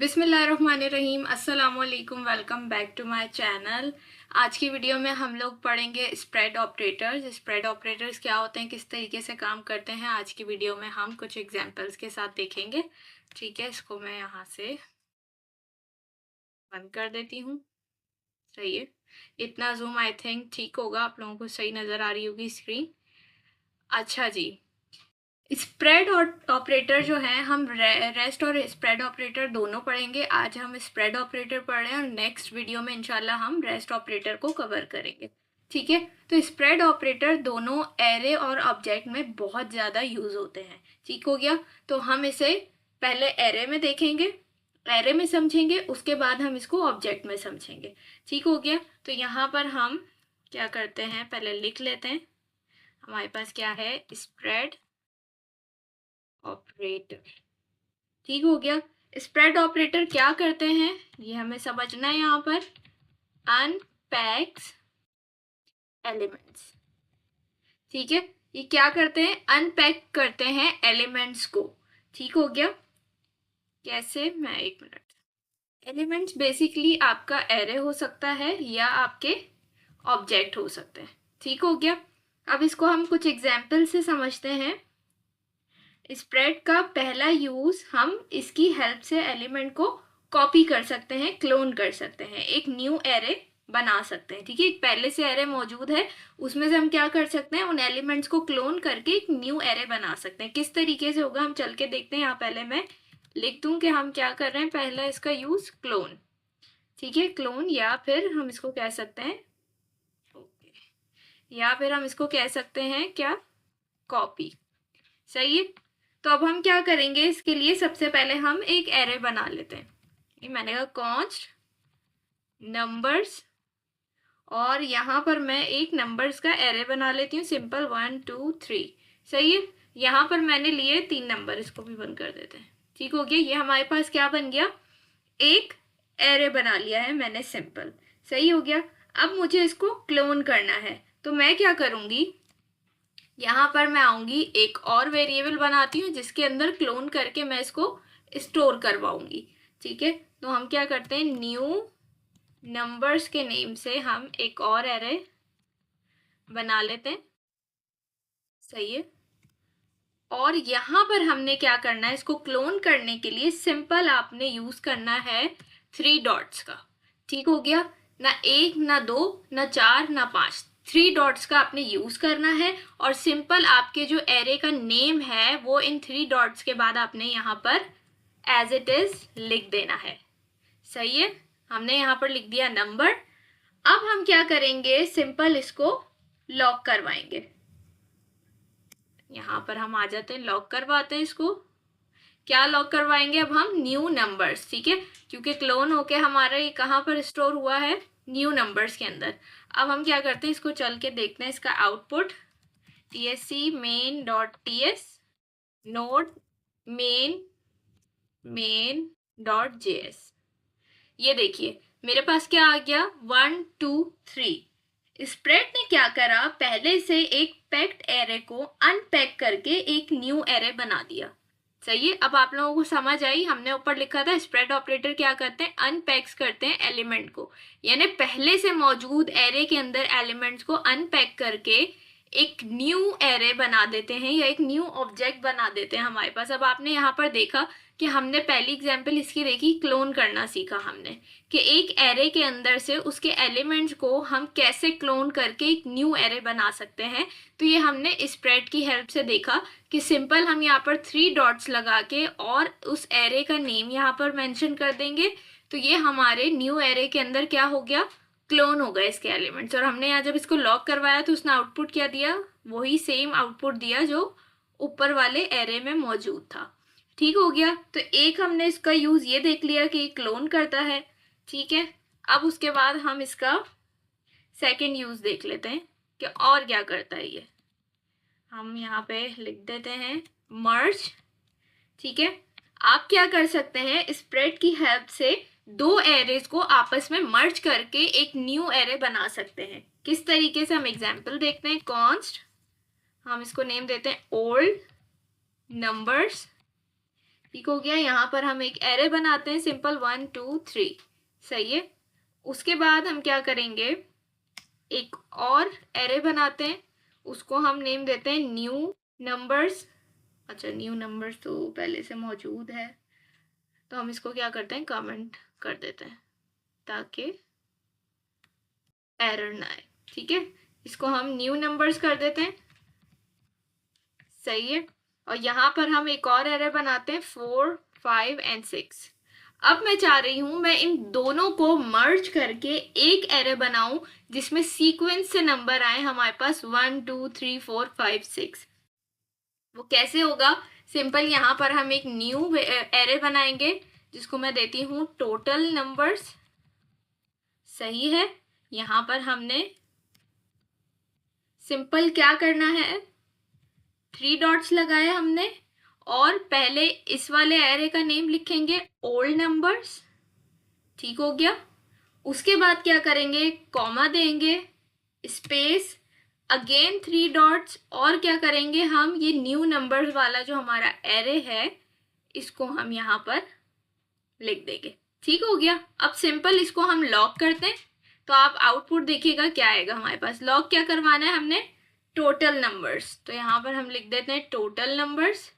बिस्मिल्लाहिर्रहमानिर्रहीम। अस्सलामुअलैकुम। Welcome back to my channel. आज की वीडियो में हम लोग पढ़ेंगे स्प्रेड ऑपरेटर्स। स्प्रेड ऑपरेटर्स क्या होते हैं, किस तरीके से काम करते हैं, आज की वीडियो में हम कुछ एग्जांपल्स के साथ देखेंगे। ठीक है, इसको मैं यहाँ से बंद कर देती हूँ। सही है, इतना जूम आई थिंक ठीक होगा, आप लोगों को सही नज़र आ रही होगी स्क्रीन। अच्छा जी, स्प्रेड और ऑपरेटर जो है हम रेस्ट और स्प्रेड ऑपरेटर दोनों पढ़ेंगे। आज हम स्प्रेड ऑपरेटर पढ़ रहे हैं और नेक्स्ट वीडियो में इंशाल्लाह हम रेस्ट ऑपरेटर को कवर करेंगे। ठीक है, तो स्प्रेड ऑपरेटर दोनों एरे और ऑब्जेक्ट में बहुत ज़्यादा यूज़ होते हैं। ठीक हो गया, तो हम इसे पहले एरे में देखेंगे, एरे में समझेंगे, उसके बाद हम इसको ऑब्जेक्ट में समझेंगे। ठीक हो गया, तो यहाँ पर हम क्या करते हैं, पहले लिख लेते हैं हमारे पास क्या है, स्प्रेड ऑपरेटर। ठीक हो गया, स्प्रेड ऑपरेटर क्या करते हैं ये हमें समझना है। यहाँ पर अनपैक्स एलिमेंट्स। ठीक है, ये क्या करते हैं, अनपैक करते हैं एलिमेंट्स को। ठीक हो गया, कैसे, मैं एक मिनट। एलिमेंट्स बेसिकली आपका एरे हो सकता है या आपके ऑब्जेक्ट हो सकते हैं। ठीक हो गया, अब इसको हम कुछ एग्जाम्पल से समझते हैं। स्प्रेड का पहला यूज, हम इसकी हेल्प से एलिमेंट को कॉपी कर सकते हैं, क्लोन कर सकते हैं, एक न्यू एरे बना सकते हैं। ठीक है, एक पहले से एरे मौजूद है, उसमें से हम क्या कर सकते हैं, उन एलिमेंट्स को क्लोन करके एक न्यू एरे बना सकते हैं। किस तरीके से होगा हम चल के देखते हैं। यहाँ पहले मैं लिख दूं कि हम क्या कर रहे हैं, पहला इसका यूज क्लोन। ठीक है, क्लोन, या फिर हम इसको कह सकते हैं या फिर हम इसको कह सकते हैं क्या, कॉपी। सही है, तो अब हम क्या करेंगे, इसके लिए सबसे पहले हम एक एरे बना लेते हैं। ये मैंने कहा कॉन्स्ट नंबर्स, और यहाँ पर मैं एक नंबर्स का एरे बना लेती हूँ, सिंपल 1 2 3। सही है, यहाँ पर मैंने लिए 3 नंबर, इसको भी बंद कर देते हैं। ठीक हो गया, ये हमारे पास क्या बन गया, एक एरे बना लिया है मैंने, सिंपल। सही हो गया, अब मुझे इसको क्लोन करना है, तो मैं क्या करूँगी, यहाँ पर मैं आऊंगी, एक और वेरिएबल बनाती हूँ जिसके अंदर क्लोन करके मैं इसको स्टोर करवाऊंगी। ठीक है, तो हम क्या करते हैं, न्यू नंबर्स के नेम से हम एक और एरे बना लेते हैं। सही है, और यहाँ पर हमने क्या करना है, इसको क्लोन करने के लिए सिंपल आपने यूज करना है 3 डॉट्स का। ठीक हो गया, ना 1 ना 2 ना 4 ना 5, 3 डॉट्स का आपने यूज करना है। और सिंपल आपके जो एरे का नेम है वो इन 3 डॉट्स के बाद आपने यहाँ पर एज इट इज लिख देना है। सही है, हमने यहाँ पर लिख दिया नंबर। अब हम क्या करेंगे, सिंपल इसको लॉक करवाएंगे। यहाँ पर हम आ जाते हैं, लॉक करवाते हैं इसको। क्या लॉक करवाएंगे, अब हम न्यू नंबर्स। ठीक है, क्योंकि क्लोन होके हमारा ये कहाँ पर स्टोर हुआ है, न्यू नंबर्स के अंदर। अब हम क्या करते हैं, इसको चल के देखते हैं, इसका output tsc main dot ts node main dot js। ये देखिए मेरे पास क्या आ गया, 1 2 3। स्प्रेड ने क्या करा, पहले से एक पैक्ड एरे को अनपैक करके एक न्यू एरे बना दिया। सही है, अब आप लोगों को समझ आई, हमने ऊपर लिखा था स्प्रेड ऑपरेटर क्या करते हैं, अनपैक्स करते हैं एलिमेंट को, यानी पहले से मौजूद एरे के अंदर एलिमेंट्स को अनपैक करके एक न्यू एरे बना देते हैं या एक न्यू ऑब्जेक्ट बना देते हैं हमारे पास। अब आपने यहाँ पर देखा कि हमने पहली एग्जाम्पल इसकी देखी, क्लोन करना सीखा हमने, कि एक एरे के अंदर से उसके एलिमेंट्स को हम कैसे क्लोन करके एक न्यू एरे बना सकते हैं। तो ये हमने स्प्रेड की हेल्प से देखा कि सिंपल हम यहाँ पर 3 डॉट्स लगा के और उस एरे का नेम यहाँ पर मेंशन कर देंगे, तो ये हमारे न्यू एरे के अंदर क्या हो गया, क्लोन हो गए इसके एलिमेंट्स। और हमने यहाँ जब इसको लॉक करवाया तो उसने आउटपुट क्या दिया, वही सेम आउटपुट दिया जो ऊपर वाले एरे में मौजूद था। ठीक हो गया, तो एक हमने इसका यूज ये देख लिया कि क्लोन करता है। ठीक है, अब उसके बाद हम इसका सेकंड यूज देख लेते हैं कि और क्या करता है ये। हम यहाँ पे लिख देते हैं मर्ज। ठीक है, आप क्या कर सकते हैं, स्प्रेड की हेल्प से दो एरेज को आपस में मर्ज करके एक न्यू एरे बना सकते हैं। किस तरीके से, हम एग्जाम्पल देखते हैं। कॉन्स्ट, हम इसको नेम देते हैं ओल्ड नंबर्स, ठीक हो गया। यहाँ पर हम एक एरे बनाते हैं सिंपल 1 2 3, सही है। उसके बाद हम क्या करेंगे, एक और एरे बनाते हैं, उसको हम नेम देते हैं न्यू नंबर्स। अच्छा, न्यू नंबर्स तो पहले से मौजूद है, तो हम इसको क्या करते हैं, कमेंट कर देते हैं ताकि एरर ना आए। ठीक है, इसको हम न्यू नंबर्स कर देते हैं, सही है। और यहाँ पर हम एक और एरे बनाते हैं 4 5 एंड 6। अब मैं चाह रही हूं मैं इन दोनों को मर्ज करके एक एरे बनाऊं जिसमें सीक्वेंस से नंबर आए हमारे पास 1 2 3 4 5 6। वो कैसे होगा, सिंपल यहाँ पर हम एक न्यू एरे बनाएंगे जिसको मैं देती हूँ टोटल नंबर्स, सही है। यहाँ पर हमने सिंपल क्या करना है, 3 डॉट्स लगाए हमने, और पहले इस वाले एरे का नेम लिखेंगे ओल्ड नंबर्स, ठीक हो गया। उसके बाद क्या करेंगे, कॉमा देंगे, स्पेस, अगेन 3 डॉट्स, और क्या करेंगे हम, ये न्यू नंबर्स वाला जो हमारा एरे है इसको हम यहाँ पर लिख देंगे, ठीक हो गया। अब सिंपल इसको हम लॉक करते हैं, तो आप आउटपुट देखिएगा क्या आएगा हमारे पास। लॉक क्या करवाना है हमने, टोटल नंबर्स, तो यहाँ पर हम लिख देते हैं टोटल नंबर्स।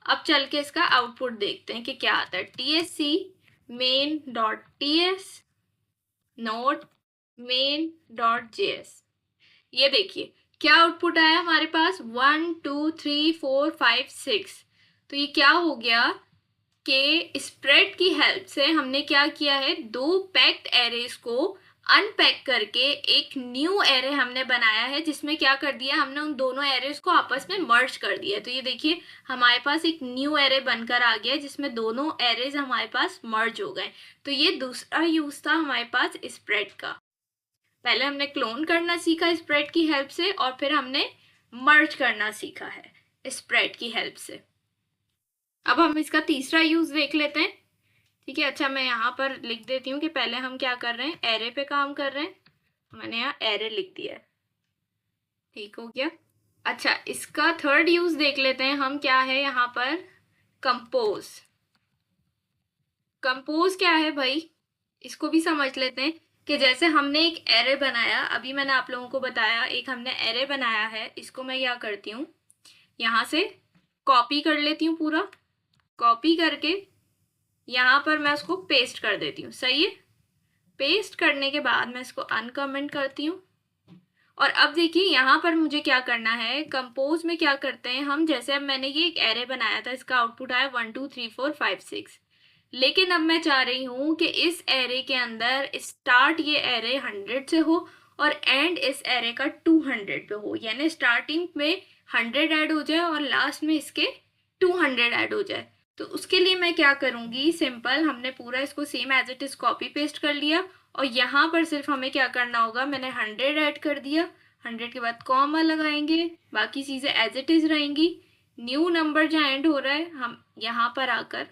अब चल के इसका आउटपुट देखते हैं कि क्या आता है, TSC main dot TS note main dot JS। ये देखिए क्या आउटपुट आया हमारे पास, 1 2 3 4 5 6। तो ये क्या हो गया कि स्प्रेड की हेल्प से हमने क्या किया है, दो पैक्ड एरेज को अनपैक करके एक न्यू एरे हमने बनाया है, जिसमें क्या कर दिया हमने, उन दोनों एरेज को आपस में मर्ज कर दिया। तो ये देखिए हमारे पास एक न्यू एरे बनकर आ गया जिसमें दोनों एरेज हमारे पास मर्ज हो गए। तो ये दूसरा यूज था हमारे पास स्प्रेड का। पहले हमने क्लोन करना सीखा स्प्रेड की हेल्प से, और फिर हमने मर्ज करना सीखा है स्प्रेड की हेल्प से। अब हम इसका तीसरा यूज देख लेते हैं, ठीक है। अच्छा, मैं यहाँ पर लिख देती हूँ कि पहले हम क्या कर रहे हैं, एरे पे काम कर रहे हैं, मैंने यहाँ एरे लिख दिया है, ठीक हो गया। अच्छा, इसका थर्ड यूज देख लेते हैं हम, क्या है यहाँ पर, कंपोज। कंपोज क्या है भाई, इसको भी समझ लेते हैं कि जैसे हमने एक एरे बनाया, अभी मैंने आप लोगों को बताया एक हमने एरे बनाया है, इसको मैं क्या करती हूँ, यहाँ से कॉपी कर लेती हूँ, पूरा कॉपी करके यहाँ पर मैं उसको पेस्ट कर देती हूँ, सही है। पेस्ट करने के बाद मैं इसको अनकमेंट करती हूँ। और अब देखिए यहाँ पर मुझे क्या करना है, कंपोज में क्या करते हैं हम, जैसे अब मैंने ये एक एरे बनाया था, इसका आउटपुट आया 1 2 3 4 5 6। लेकिन अब मैं चाह रही हूँ कि इस एरे के अंदर स्टार्ट ये एरे 100 से हो और एंड इस एरे का 200 पे हो, यानी स्टार्टिंग में 100 ऐड हो जाए और लास्ट में इसके 200 ऐड हो जाए। तो उसके लिए मैं क्या करूँगी, सिंपल हमने पूरा इसको same as it is copy paste कर लिया, और यहाँ पर सिर्फ हमें क्या करना होगा, मैंने 100 ऐड कर दिया, 100 के बाद कॉमा लगाएंगे, बाकी चीज़ें एज इट इज रहेंगी। न्यू नंबर जहाँ एंड हो रहा है हम यहाँ पर आकर,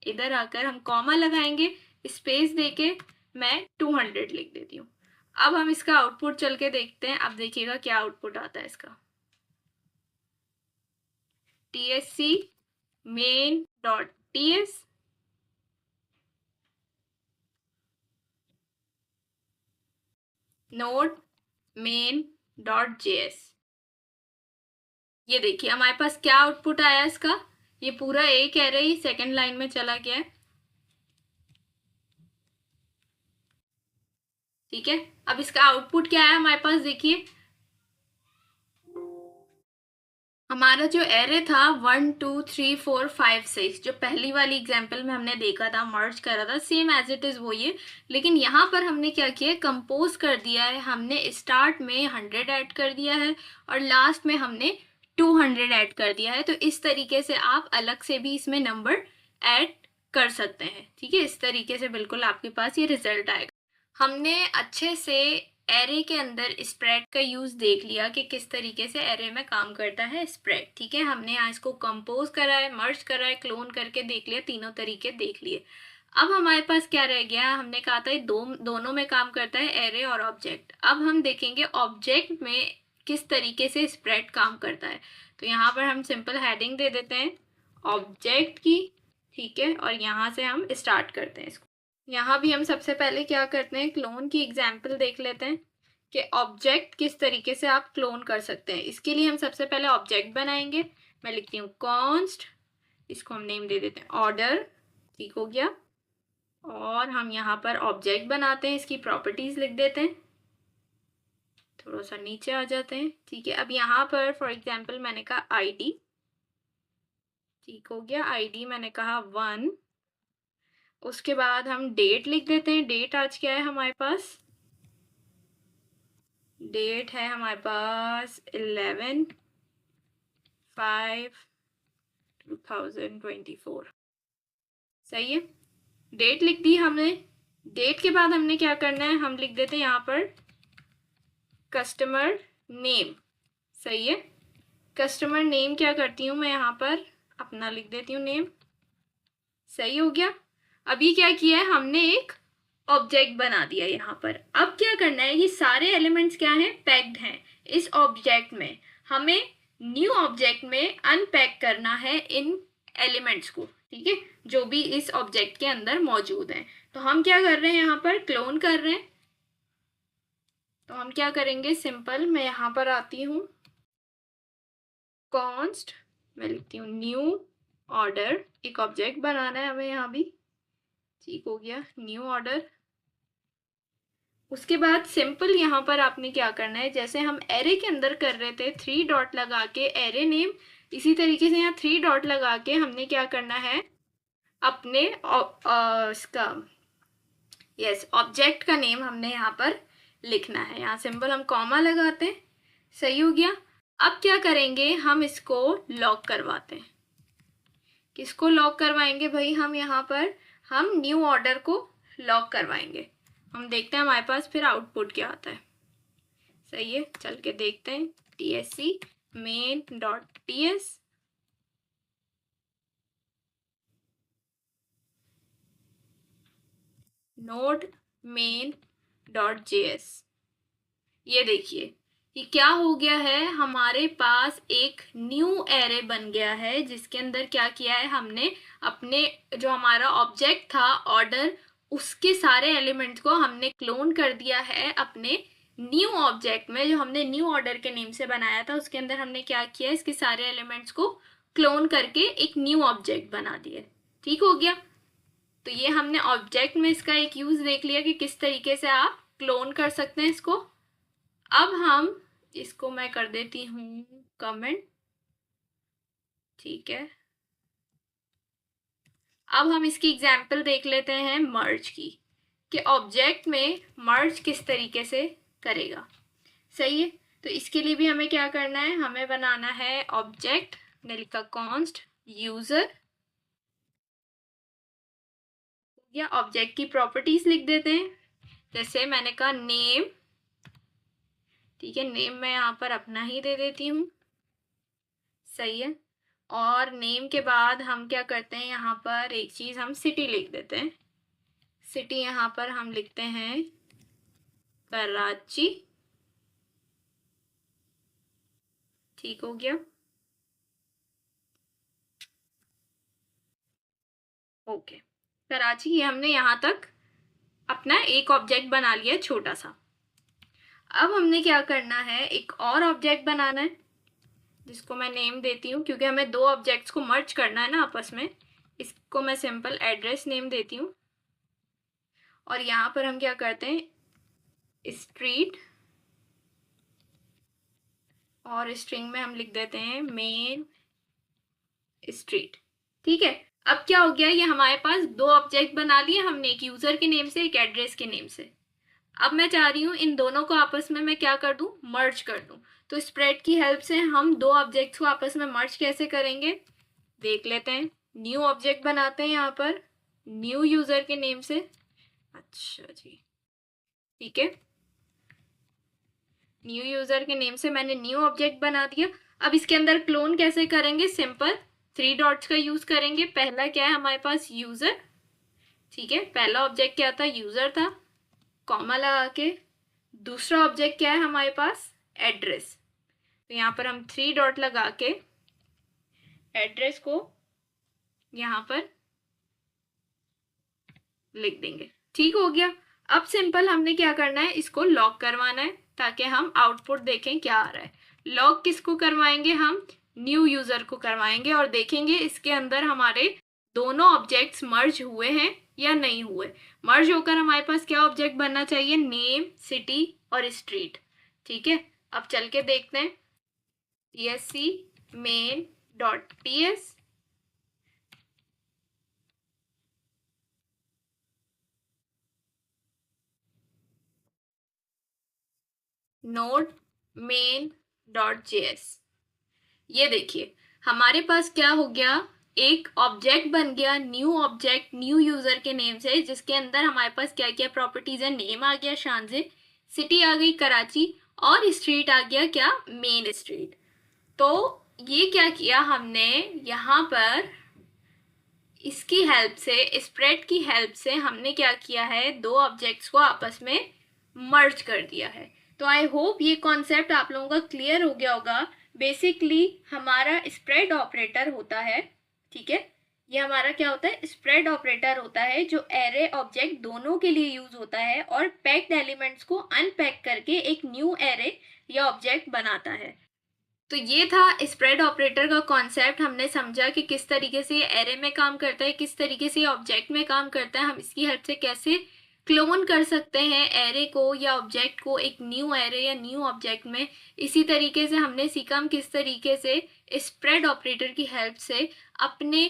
इधर आकर हम कॉमा लगाएंगे, स्पेस देके मैं 200 लिख देती हूँ। अब हम इसका आउटपुट चल के देखते हैं, अब देखिएगा क्या आउटपुट आता है इसका, TSC main dot TS note main dot JS। ये देखिए हमारे पास क्या आउटपुट आया इसका, ये पूरा एक एरे ही सेकेंड लाइन में चला गया है, ठीक है। अब इसका आउटपुट क्या है हमारे पास, देखिए हमारा जो एरे था 1 2 3 4 5 6, जो पहली वाली एग्जाम्पल में हमने देखा था, मर्ज करा था, सेम एज इट इज वही है। लेकिन यहाँ पर हमने क्या किया, कंपोज कर दिया है, हमने स्टार्ट में 100 ऐड कर दिया है और लास्ट में हमने 200 ऐड कर दिया है। तो इस तरीके से आप अलग से भी इसमें नंबर ऐड कर सकते हैं, ठीक है। इस तरीके से बिल्कुल आपके पास ये रिजल्ट आएगा। हमने अच्छे से एरे के अंदर स्प्रेड का यूज देख लिया कि किस तरीके से एरे में काम करता है स्प्रेड, ठीक है। हमने यहाँ इसको कंपोज करा है, मर्ज करा है, क्लोन करके देख लिया, तीनों तरीके देख लिए। अब हमारे पास क्या रह गया, हमने कहा था दोनों में काम करता है, एरे और ऑब्जेक्ट। अब हम देखेंगे ऑब्जेक्ट में किस तरीके से स्प्रेड काम करता है। तो यहाँ पर हम सिंपल हेडिंग दे देते हैं ऑब्जेक्ट की, ठीक है, और यहाँ से हम स्टार्ट करते हैं इसको। यहाँ भी हम सबसे पहले क्या करते हैं, क्लोन की एग्जाम्पल देख लेते हैं कि ऑब्जेक्ट किस तरीके से आप क्लोन कर सकते हैं। इसके लिए हम सबसे पहले ऑब्जेक्ट बनाएंगे। मैं लिखती हूँ कॉन्स्ट, इसको हम नेम दे देते हैं ऑर्डर, ठीक हो गया। और हम यहाँ पर ऑब्जेक्ट बनाते हैं, इसकी प्रॉपर्टीज लिख देते हैं, थोड़ा सा नीचे आ जाते हैं, ठीक है। अब यहाँ पर फॉर एग्जाम्पल मैंने कहा आईडी, ठीक हो गया, आईडी मैंने कहा 1। उसके बाद हम डेट लिख देते हैं। डेट आज क्या है हमारे पास, डेट है हमारे पास 11/5/2024, सही है। डेट लिख दी हमने। डेट के बाद हमने क्या करना है, हम लिख देते हैं यहाँ पर कस्टमर नेम, सही है। कस्टमर नेम क्या करती हूँ मैं, यहाँ पर अपना लिख देती हूँ नेम, सही हो गया। अभी क्या किया है हमने, एक ऑब्जेक्ट बना दिया यहाँ पर। अब क्या करना है, ये सारे एलिमेंट्स क्या हैं, पैक्ड हैं इस ऑब्जेक्ट में। हमें न्यू ऑब्जेक्ट में अनपैक करना है इन एलिमेंट्स को, ठीक है, जो भी इस ऑब्जेक्ट के अंदर मौजूद हैं। तो हम क्या कर रहे हैं, यहाँ पर क्लोन कर रहे हैं। तो हम क्या करेंगे, सिंपल, मैं यहाँ पर आती हूँ, कॉन्स्ट, मैं लिखती हूँ न्यू ऑर्डर, एक ऑब्जेक्ट बनाना है हमें यहाँ भी, ठीक हो गया, न्यू ऑर्डर। उसके बाद सिंपल यहाँ पर आपने क्या करना है, जैसे हम एरे के अंदर कर रहे थे 3 डॉट लगा के एरे नेम, इसी तरीके से यहाँ 3 डॉट लगा के हमने क्या करना है, अपने इसका ऑब्जेक्ट का नेम हमने यहाँ पर लिखना है। यहाँ सिंपल हम कॉमा लगाते हैं, सही हो गया। अब क्या करेंगे, हम इसको लॉक करवाते हैं। किसको लॉक करवाएंगे भाई, हम यहाँ पर हम न्यू ऑर्डर को लॉक करवाएंगे। हम देखते हैं हमारे पास फिर आउटपुट क्या आता है, सही है, चल के देखते हैं। tsc main.ts, node main.js, ये देखिए ये क्या हो गया है, हमारे पास एक न्यू एरे बन गया है जिसके अंदर क्या किया है हमने, अपने जो हमारा ऑब्जेक्ट था ऑर्डर, उसके सारे एलिमेंट्स को हमने क्लोन कर दिया है अपने न्यू ऑब्जेक्ट में, जो हमने न्यू ऑर्डर के नेम से बनाया था उसके अंदर हमने क्या किया, इसके सारे एलिमेंट्स को क्लोन करके एक न्यू ऑब्जेक्ट बना दिया, ठीक हो गया। तो ये हमने ऑब्जेक्ट में इसका एक यूज देख लिया कि किस तरीके से आप क्लोन कर सकते हैं इसको। अब हम इसको मैं कर देती हूँ कमेंट, ठीक है। अब हम इसकी एग्जाम्पल देख लेते हैं मर्ज की, कि ऑब्जेक्ट में मर्ज किस तरीके से करेगा, सही है। तो इसके लिए भी हमें क्या करना है, हमें बनाना है ऑब्जेक्ट, मैंने लिखा कॉन्स्ट यूजर, या ऑब्जेक्ट की प्रॉपर्टीज लिख देते हैं। जैसे मैंने कहा नेम, ठीक है, नेम मैं यहाँ पर अपना ही दे देती हूँ, सही है। और नेम के बाद हम क्या करते हैं, यहाँ पर एक चीज हम सिटी लिख देते हैं। सिटी यहाँ पर हम लिखते हैं कराची, ठीक हो गया, ओके। कराची, ये हमने यहाँ तक अपना एक ऑब्जेक्ट बना लिया छोटा सा। अब हमने क्या करना है, एक और ऑब्जेक्ट बनाना है जिसको मैं नेम देती हूँ, क्योंकि हमें दो ऑब्जेक्ट्स को मर्ज करना है ना आपस में। इसको मैं सिंपल एड्रेस नेम देती हूँ, और यहाँ पर हम क्या करते हैं स्ट्रीट, और स्ट्रिंग में हम लिख देते हैं मेन स्ट्रीट, ठीक है। अब क्या हो गया, ये हमारे पास दो ऑब्जेक्ट बना लिए हमने, एक यूजर के नेम से, एक एड्रेस के नेम से। अब मैं चाह रही हूँ इन दोनों को आपस में मैं क्या कर दूं, मर्ज कर दूं। तो स्प्रेड की हेल्प से हम दो ऑब्जेक्ट्स को आपस में मर्ज कैसे करेंगे, देख लेते हैं। न्यू ऑब्जेक्ट बनाते हैं यहाँ पर न्यू यूजर के नेम से, अच्छा जी, ठीक है। न्यू यूजर के नेम से मैंने न्यू ऑब्जेक्ट बना दिया। अब इसके अंदर क्लोन कैसे करेंगे, सिंपल 3 डॉट्स का यूज करेंगे। पहला क्या है हमारे पास, यूजर, ठीक है, पहला ऑब्जेक्ट क्या था, यूजर था, कॉमा लगा के। दूसरा ऑब्जेक्ट क्या है हमारे पास, एड्रेस, तो यहाँ पर हम 3 डॉट लगा के एड्रेस को यहाँ पर लिख देंगे। ठीक हो गया। अब सिंपल हमने क्या करना है, इसको लॉक करवाना है ताकि हम आउटपुट देखें क्या आ रहा है। लॉक किसको करवाएंगे, हम न्यू यूजर को करवाएंगे और देखेंगे इसके अंदर हमारे दोनों ऑब्जेक्ट्स मर्ज हुए हैं या नहीं हुए। मर्ज होकर हमारे पास क्या ऑब्जेक्ट बनना चाहिए, नेम, सिटी और स्ट्रीट। ठीक है, अब चल के देखते हैं। tsc main dot ts node main dot JS. ये देखिए हमारे पास क्या हो गया, एक ऑब्जेक्ट बन गया, न्यू ऑब्जेक्ट न्यू यूजर के नेम से, जिसके अंदर हमारे पास क्या क्या प्रॉपर्टीज है, नेम आ गया शानजे, सिटी आ गई कराची और स्ट्रीट आ गया क्या, मेन स्ट्रीट। तो ये क्या किया हमने यहाँ पर, इसकी हेल्प से, स्प्रेड की हेल्प से हमने क्या किया है, दो ऑब्जेक्ट्स को आपस में मर्ज कर दिया है। तो आई होप ये कॉन्सेप्ट आप लोगों का क्लियर हो गया होगा। बेसिकली हमारा स्प्रेड ऑपरेटर होता है, ठीक है, ये हमारा क्या होता है, स्प्रेड ऑपरेटर होता है, जो एरे ऑब्जेक्ट दोनों के लिए यूज होता है और पैक्ड एलिमेंट्स को अनपैक करके एक न्यू एरे या ऑब्जेक्ट बनाता है। तो ये था स्प्रेड ऑपरेटर का कॉन्सेप्ट। हमने समझा कि किस तरीके से ये एरे में काम करता है, किस तरीके से ये ऑब्जेक्ट में काम करता है, हम इसकी हेल्प से कैसे क्लोन कर सकते हैं एरे को या ऑब्जेक्ट को एक न्यू एरे या न्यू ऑब्जेक्ट में। इसी तरीके से हमने सीखा हम किस तरीके से स्प्रेड ऑपरेटर की हेल्प से अपने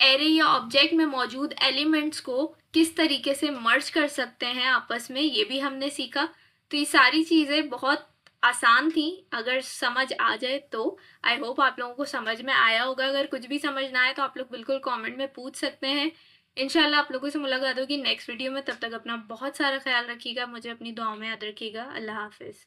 एरे या ऑब्जेक्ट में मौजूद एलिमेंट्स को किस तरीके से मर्ज कर सकते हैं आपस में, ये भी हमने सीखा। तो ये सारी चीज़ें बहुत आसान थी, अगर समझ आ जाए तो। आई होप आप लोगों को समझ में आया होगा। अगर कुछ भी समझ ना आए तो आप लोग बिल्कुल कमेंट में पूछ सकते हैं। इंशाल्लाह आप लोगों से मुलाकात होगी नेक्स्ट वीडियो में। तब तक अपना बहुत सारा ख्याल रखिएगा, मुझे अपनी दुआओं में याद रखिएगा। अल्लाह हाफिज़।